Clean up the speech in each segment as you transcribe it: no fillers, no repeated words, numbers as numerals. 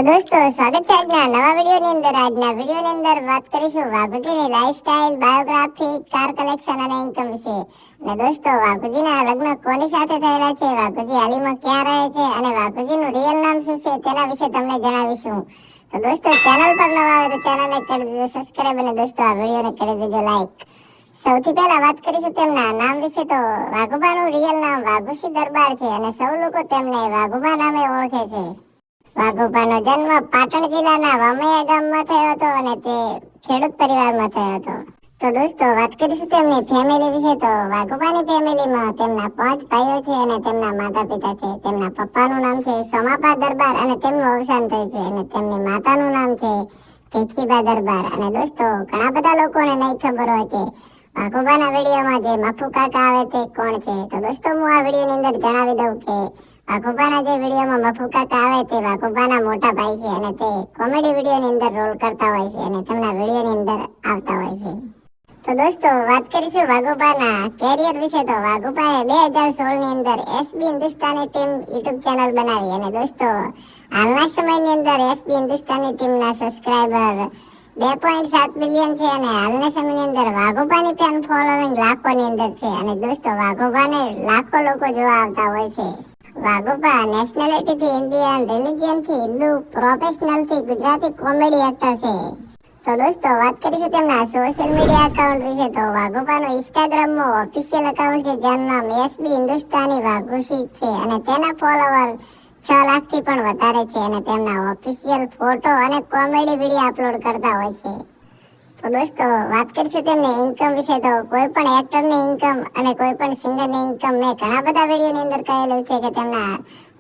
દોસ્તો સ્વાગત છે આજના નવા વિડીયોની અંદર. આજના વિડીયોની અંદર વાત કરીશું વાઘુજીની લાઈફસ્ટાઈલ, બાયોગ્રાફી, કાર કલેક્શન અને ઇન્કમ વિશે. અને દોસ્તો, વાઘુજીના લગ્ન કોની સાથે થયેલા છે, વાઘુજી હાલમાં ક્યાં રહે છે અને વાઘુજીનું રિયલ નામ શું છે તેના વિશે તમને જણાવીશું. તો દોસ્તો, ચેનલ પર નવા આવે તો ચેનલને કરી દેજો સબસ્ક્રાઇબ અને દોસ્તો આ વિડીયોને કરી દેજો લાઈક. સૌથી પહેલા વાત કરીશું તેમના નામ વિશે. તો વાઘુબાનું રિયલ નામ વાઘુસી દરબાર છે અને સૌ લોકો તેમને વાઘુબા નામે ઓળખે છે. વાઘુબાનો જન્મ પાટણ જિલ્લાના વામૈયા ગામમાં થયો હતો અને તે ખેડૂત પરિવારમાં થયો હતો. તો દોસ્તો, વાત કરીશું તેમની ફેમિલી વિશે. તો વાઘુબાની ફેમિલીમાં તેમના 5 ભાઈઓ છે અને તેમના માતા પિતા છે. તેમના પપ્પાનું નામ છે સોમાપા દરબાર અને તેમનું અવસાન થયું છે. અને તેમની માતાનું નામ છે ભીખીબા દરબાર. અને દોસ્તો, ઘણા બધા લોકોને નહીં ખબર હોય કે વાઘુબાના વિડીયોમાં જે મફુ કાકા આવે તે કોણ છે. તો દોસ્તો, હું આ વિડીયોની અંદર જણાવી દઉં કે વાઘુબાના જે વિડીયોમાં મફુ કાકા આવે તે વાઘુબાના મોટા ભાઈ છે અને તે કોમેડી વિડીયોની અંદર રોલ કરતા હોય છે અને તેમના વિડીયોની અંદર આવતા હોય છે. તો દોસ્તો, વાત કરીશું વાઘુબાના કેરિયર વિશે. તો વાઘુબાએ 2016 ની અંદર SB Hindustani team YouTube channel બનાવી. અને દોસ્તો, હાલના સમયની અંદર એસબી હિન્દુસ્તાની ટીમના સબસ્ક્રાઇબર 2.7 મિલિયન છે અને હાલના સમયની અંદર વાઘુબાની ફેન ફોલોવિંગ લાખોની અંદર છે. અને દોસ્તો, વાઘુબાને લાખો લોકો જોવા આવતા હોય છે. વાઘુબા નેશનાલિટીથી ઇન્ડિયન, રિલિજિયનથી હિન્દુ, પ્રોફેશનલથી ગુજરાતી કોમેડી એક્ટર છે. તો દોસ્તો, વાત કરીશું તેમના સોશિયલ મીડિયા એકાઉન્ટ વિશે. તો વાઘુબાનું ઇન્સ્ટાગ્રામમાં ઓફિશિયલ એકાઉન્ટ છે જેનું નામ એસબી હિન્દુસ્તાની વાઘુસી છે અને તેના ફોલોવર 6 લાખથી પણ વધારે છે અને તેમના ઓફિશિયલ ફોટો અને કોમેડી વિડીયો અપલોડ કરતા હોય છે. તો દોસ્તો, વાત કરીશું તેમની ઇન્કમ વિશે. તો કોઈ પણ એક્ટરની ઇન્કમ અને કોઈ પણ સિંગરની ઇન્કમ મેં ઘણા બધા વિડીયોની અંદર કહેલું છે કે તેમના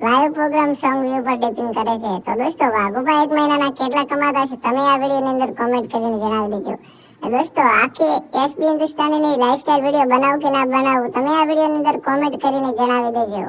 લાઈવ પ્રોગ્રામ સોંગ વ્યૂ પર ડિપેન્ડ કરે છે. તો દોસ્તો, વાઘુબા એક મહિનાના કેટલા કમાતા હશે તમે આ વિડીયોની અંદર કોમેન્ટ કરીને જણાવી દેજો. દોસ્તો, આખી એસબી હિન્દુસ્તાનીની લાઈફસ્ટાઈલ વિડીયો બનાવું કે ના બનાવું તમે આ વિડીયોની અંદર કોમેન્ટ કરીને જણાવી દેજો.